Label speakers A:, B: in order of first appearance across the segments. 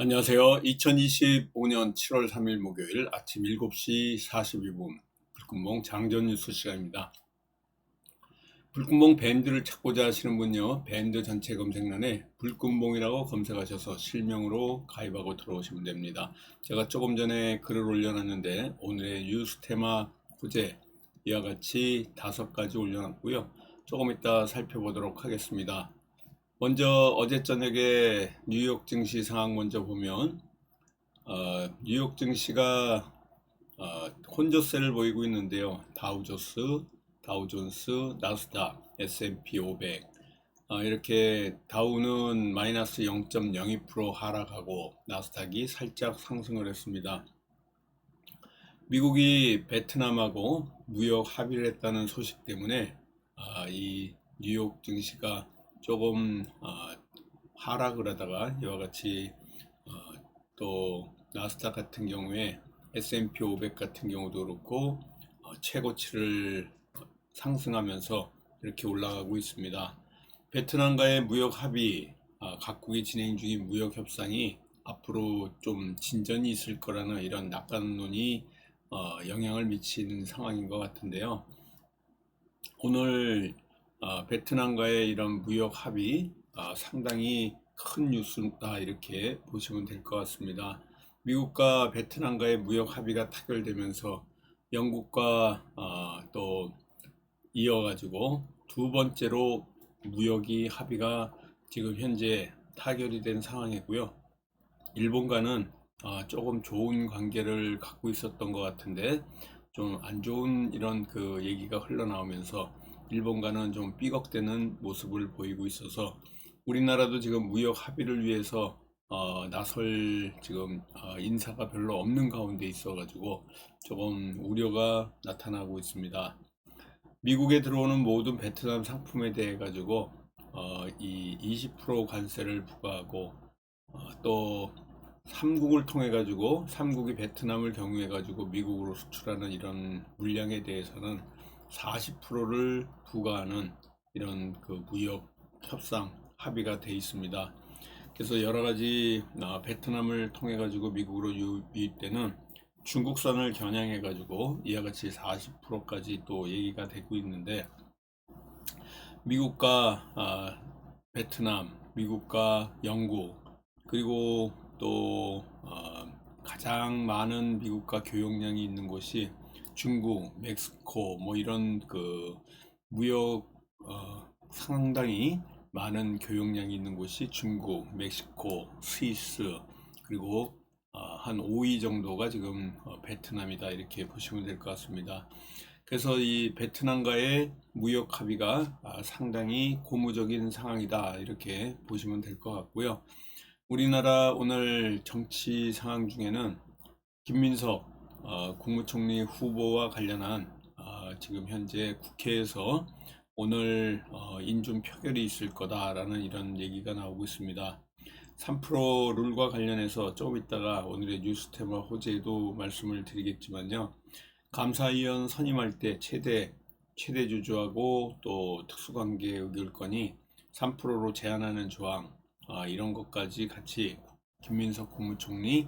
A: 안녕하세요. 2025년 7월 3일 목요일 아침 7시 42분 불금봉 장전 뉴스 시간입니다. 불금봉 밴드를 찾고자 하시는 분요, 밴드 전체 검색란에 불금봉이라고 검색하셔서 실명으로 가입하고 들어오시면 됩니다. 제가 조금 전에 글을 올려놨는데 오늘의 뉴스 테마 호재 이와 같이 5가지 올려놨고요. 조금 이따 살펴보도록 하겠습니다. 먼저 어제 저녁에 뉴욕 증시 상황 먼저 보면 뉴욕 증시가 혼조세를 보이고 있는데요. 다우존스, 나스닥, S&P 500 이렇게 다우는 마이너스 0.02% 하락하고 나스닥이 살짝 상승을 했습니다. 미국이 베트남하고 무역 합의를 했다는 소식 때문에 이 뉴욕 증시가 조금 하락을 하다가 이와 같이 또 나스닥 같은 경우에 S&P 500 같은 경우도 그렇고 최고치를 상승하면서 이렇게 올라가고 있습니다. 베트남과의 무역 합의, 각국이 진행 중인 무역 협상이 앞으로 좀 진전이 있을 거라는 이런 낙관론이 영향을 미치는 상황인 것 같은데요. 오늘 베트남과의 이런 무역 합의 상당히 큰 뉴스다 이렇게 보시면 될 것 같습니다. 미국과 베트남과의 무역 합의가 타결되면서 영국과 또 이어가지고 두 번째로 무역이 합의가 지금 현재 타결이 된 상황이고요. 일본과는 조금 좋은 관계를 갖고 있었던 것 같은데 좀 안 좋은 이런 그 얘기가 흘러나오면서 일본과는 좀 삐걱대는 모습을 보이고 있어서 우리나라도 지금 무역 합의를 위해서 나설 지금 인사가 별로 없는 가운데 있어가지고 조금 우려가 나타나고 있습니다. 미국에 들어오는 모든 베트남 상품에 대해 가지고 이 20% 관세를 부과하고 또 삼국을 통해 가지고 삼국이 베트남을 경유해 가지고 미국으로 수출하는 이런 물량에 대해서는 40%를 부과하는 이런 그 무역 협상 합의가 돼 있습니다. 그래서 여러 가지 베트남을 통해 가지고 미국으로 유입되는 중국산을 겨냥해 가지고 이와 같이 40%까지 또 얘기가 되고 있는데 미국과 베트남, 미국과 영국 그리고 또 가장 많은 미국과 교역량이 있는 곳이 중국, 멕시코 뭐 이런 그 무역 상당히 많은 교역량이 있는 곳이 중국, 멕시코, 스위스 그리고 한 5위 정도가 지금 베트남이다 이렇게 보시면 될 것 같습니다. 그래서 이 베트남과의 무역 합의가 상당히 고무적인 상황이다 이렇게 보시면 될 것 같고요. 우리나라 오늘 정치 상황 중에는 김민석 국무총리 후보와 관련한 지금 현재 국회에서 오늘 인준 표결이 있을 거다라는 이런 얘기가 나오고 있습니다. 3% 룰과 관련해서 조금 있다가 오늘의 뉴스 테마 호재에도 말씀을 드리겠지만요. 감사위원 선임할 때 최대 주주하고 또 특수관계 의결권이 3%로 제한하는 조항 이런 것까지 같이 김민석 국무총리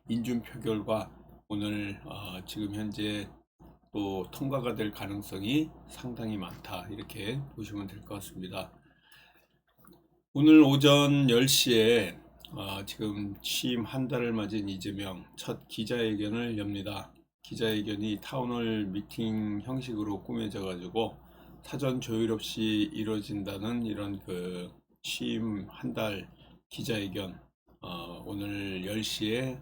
A: 인준 표결과 오늘 지금 현재 또 통과가 될 가능성이 상당히 많다 이렇게 보시면 될 것 같습니다. 오늘 오전 10시에 지금 취임 한 달을 맞은 이재명 첫 기자회견을 엽니다. 기자회견이 타운홀 미팅 형식으로 꾸며져 가지고 사전 조율 없이 이루어진다는 이런 그 취임 한 달 기자회견 오늘 10시에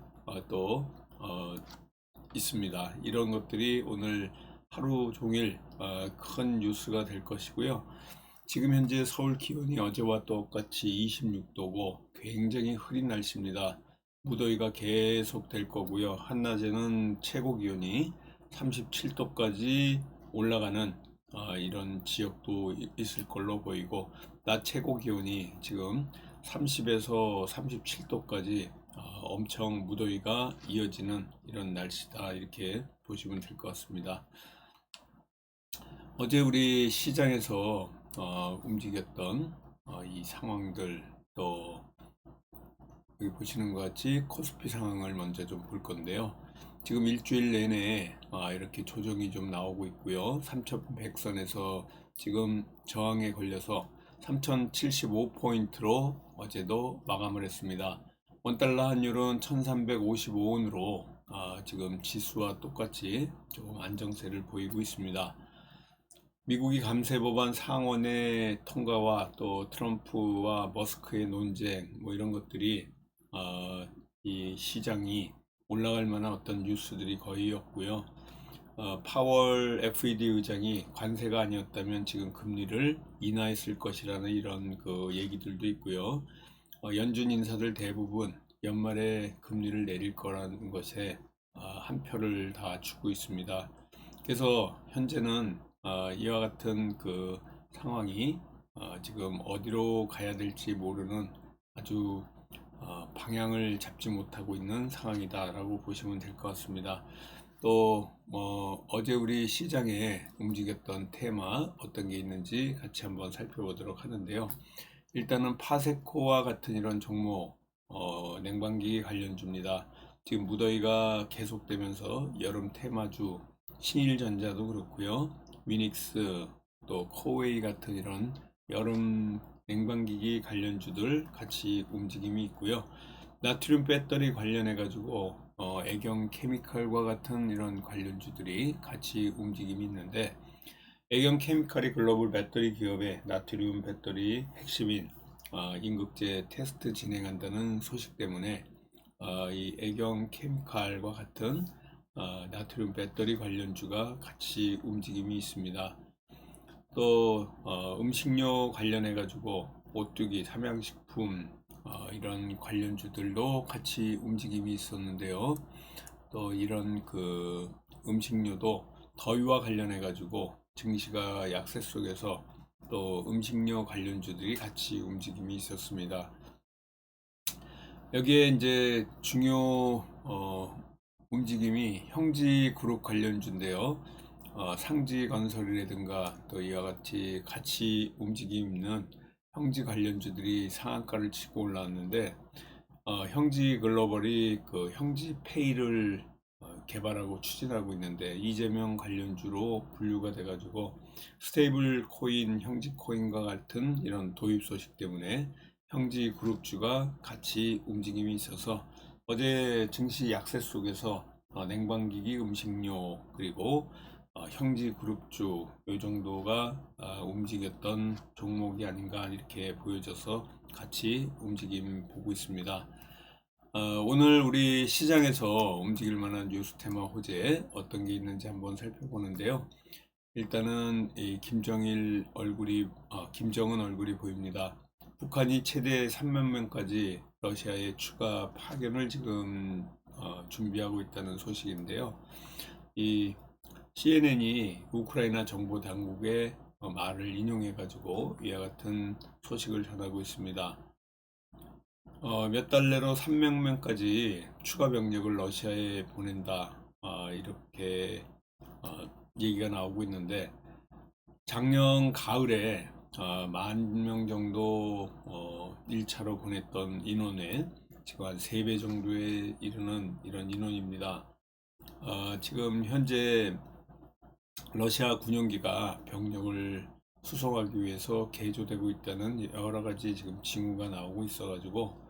A: 또 있습니다. 이런 것들이 오늘 하루 종일 큰 뉴스가 될 것이고요. 지금 현재 서울 기온이 어제와 똑같이 26도고 굉장히 흐린 날씨입니다. 무더위가 계속 될 거고요. 한낮에는 최고 기온이 37도까지 올라가는 이런 지역도 있을 걸로 보이고 낮 최고 기온이 지금 30에서 37도까지 엄청 무더위가 이어지는 이런 날씨다 이렇게 보시면 될 것 같습니다. 어제 우리 시장에서 움직였던 이 상황들 또 여기 보시는 것 같이 코스피 상황을 먼저 좀 볼 건데요. 지금 일주일 내내 이렇게 조정이 좀 나오고 있고요. 3100선에서 지금 저항에 걸려서 3075포인트로 어제도 마감을 했습니다. 원달러 환율은 1355원으로 지금 지수와 똑같이 조금 안정세를 보이고 있습니다. 미국이 감세 법안 상원의 통과와 또 트럼프와 머스크의 논쟁 뭐 이런 것들이 이 시장이 올라갈 만한 어떤 뉴스들이 거의 없고요. 파월 FED 의장이 관세가 아니었다면 지금 금리를 인하했을 것이라는 이런 그 얘기들도 있고요. 연준 인사들 대부분 연말에 금리를 내릴 거라는 것에 한 표를 다 주고 있습니다. 그래서 현재는 이와 같은 그 상황이 지금 어디로 가야 될지 모르는 아주 방향을 잡지 못하고 있는 상황이다라고 보시면 될 것 같습니다. 또 어제 우리 시장에 움직였던 테마 어떤 게 있는지 같이 한번 살펴보도록 하는데요. 일단은 파세코와 같은 이런 종목 냉방기 관련주입니다. 지금 무더위가 계속되면서 여름 테마주 신일전자도 그렇고요. 위닉스 또 코웨이 같은 이런 여름 냉방기기 관련주들 같이 움직임이 있고요. 나트륨 배터리 관련해 가지고 애경 케미칼과 같은 이런 관련주들이 같이 움직임이 있는데, 애경 케미칼이 글로벌 배터리 기업의 나트륨 배터리 핵심인 임극제 테스트 진행한다는 소식 때문에 이 애경 케미칼과 같은 나트륨 배터리 관련주가 같이 움직임이 있습니다. 또 음식료 관련해 가지고 오뚜기, 삼양식품 이런 관련주들도 같이 움직임이 있었는데요. 또 이런 그 음식료도 더위와 관련해 가지고 증시가 약세 속에서 또 음식료 관련주들이 같이 움직임이 있었습니다. 여기에 이제 중요 움직임이 형지그룹 관련주인데요. 상지건설이라든가 또 이와 같이 움직임 있는 형지 관련주들이 상한가를 치고 올라왔는데, 형지글로벌이 그 형지페이를 개발하고 추진하고 있는데 이재명 관련주로 분류가 돼가지고 스테이블 코인, 형지 코인과 같은 이런 도입 소식 때문에 형지 그룹주가 같이 움직임이 있어서 어제 증시 약세 속에서 냉방기기, 음식료 그리고 형지 그룹주 이 정도가 움직였던 종목이 아닌가 이렇게 보여져서 같이 움직임 보고 있습니다. 오늘 우리 시장에서 움직일 만한 뉴스 테마 호재 어떤 게 있는지 한번 살펴보는데요. 일단은 이 김정은 얼굴이 보입니다. 북한이 최대 3만 명까지 러시아에 추가 파견을 지금 준비하고 있다는 소식인데요. 이 CNN이 우크라이나 정보 당국의 말을 인용해 가지고 이와 같은 소식을 전하고 있습니다. 몇 달 내로 300명까지 추가 병력을 러시아에 보낸다, 이렇게 얘기가 나오고 있는데, 작년 가을에 10,000명 정도 1차로 보냈던 인원의 지금 한 3배 정도에 이르는 이런 인원입니다. 지금 현재 러시아 군용기가 병력을 수송하기 위해서 개조되고 있다는 여러 가지 지금 징후가 나오고 있어가지고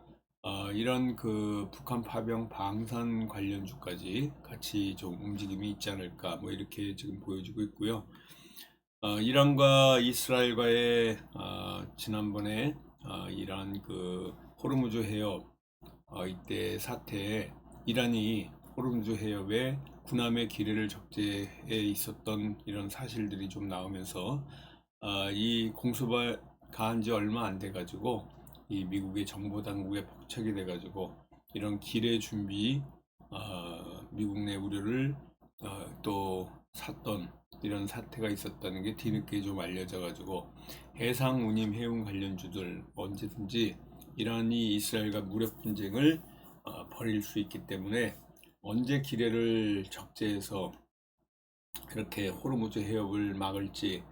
A: 이런 그 북한 파병 방산 관련주까지 같이 좀 움직임이 있지 않을까 뭐 이렇게 지금 보여지고 있고요. 이란과 이스라엘과의 지난번에 이란 그 호르무즈 해협 이때 사태에 이란이 호르무즈 해협에 군함의 기뢰를 적재해 있었던 이런 사실들이 좀 나오면서 이 공수가 가한 지 얼마 안 돼 가지고 이 미국의 정보 당국에 포착이 돼 가지고 이런 기뢰 준비 미국 내 우려를 또 샀던 이런 사태가 있었다는 게 뒤늦게 좀 알려져 가지고 해상 운임 해운 관련주들 언제든지 이란이 이스라엘과 무력 분쟁을 벌일 수 있기 때문에 언제 기뢰를 적재해서 그렇게 호르무즈 해협을 막을지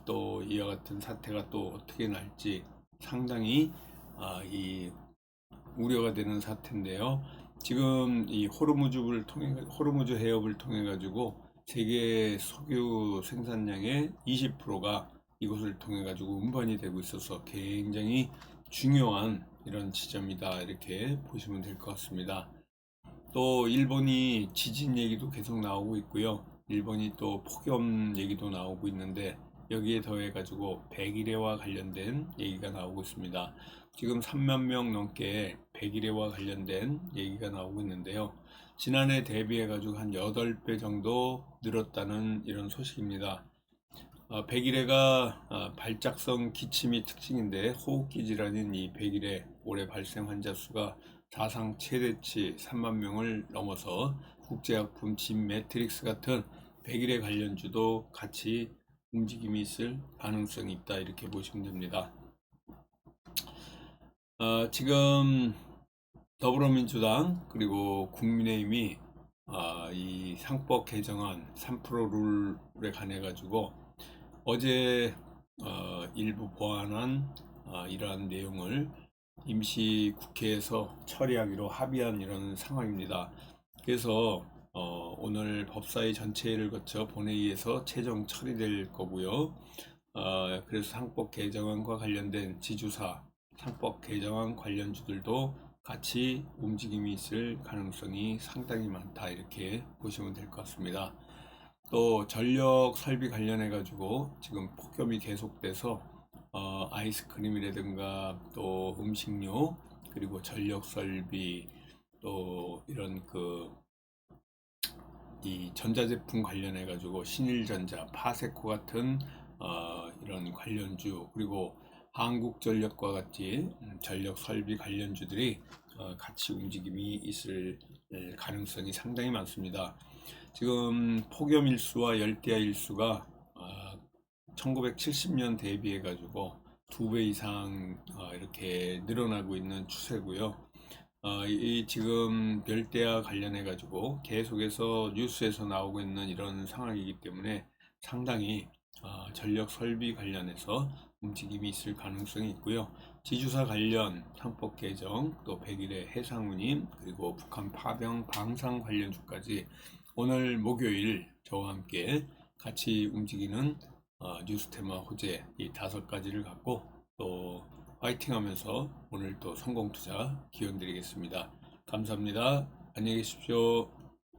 A: 또 이와 같은 사태가 또 어떻게 날지 상당히 이 우려가 되는 사태인데요. 지금 이 호르무즈 해협을 통해 가지고 세계 석유 생산량의 20%가 이곳을 통해 가지고 운반이 되고 있어서 굉장히 중요한 이런 지점이다 이렇게 보시면 될 것 같습니다. 또 일본이 지진 얘기도 계속 나오고 있고요. 일본이 또 폭염 얘기도 나오고 있는데 여기에 더해 가지고 백일해와 관련된 얘기가 나오고 있습니다. 지금 3만 명 넘게 백일해와 관련된 얘기가 나오고 있는데요. 지난해 대비해 가지고 한 8배 정도 늘었다는 이런 소식입니다. 백일해가 발작성 기침이 특징인데 호흡기 질환인 이 백일해 올해 발생 환자 수가 사상 최대치 3만 명을 넘어서 국제약품 진 매트릭스 같은 백일해 관련주도 같이 움직임이 있을 가능성이 있다 이렇게 보시면 됩니다. 지금 더불어민주당 그리고 국민의힘이 이 상법 개정안 3% 룰에 관해 가지고 어제 일부 보완한 이러한 내용을 임시 국회에서 처리하기로 합의한 이런 상황입니다. 그래서 오늘 법사위 전체회를 거쳐 본회의에서 최종 처리될 거고요. 그래서 상법 개정안과 관련된 지주사, 상법 개정안 관련주들도 같이 움직임이 있을 가능성이 상당히 많다 이렇게 보시면 될 것 같습니다. 또 전력 설비 관련해 가지고 지금 폭염이 계속돼서 아이스크림이라든가 또 음식료 그리고 전력 설비 또 이런 이 전자제품 관련해 가지고 신일전자, 파세코 같은 이런 관련주 그리고 한국전력과 같이 전력 설비 관련주들이 같이 움직임이 있을 가능성이 상당히 많습니다. 지금 폭염 일수와 열대야 일수가 1970년 대비해 가지고 2배 이상 이렇게 늘어나고 있는 추세고요. 이 지금 열대야 관련해 가지고 계속해서 뉴스에서 나오고 있는 이런 상황이기 때문에 상당히 전력 설비 관련해서 움직임이 있을 가능성이 있고요. 지주사 관련 상법 개정, 또 백일의 해상운임, 그리고 북한 파병 방산 관련주까지 오늘 목요일 저와 함께 같이 움직이는 뉴스 테마 호재 이 5가지를 갖고 또 파이팅 하면서 오늘 또 성공 투자 기원 드리겠습니다. 감사합니다. 안녕히 계십시오.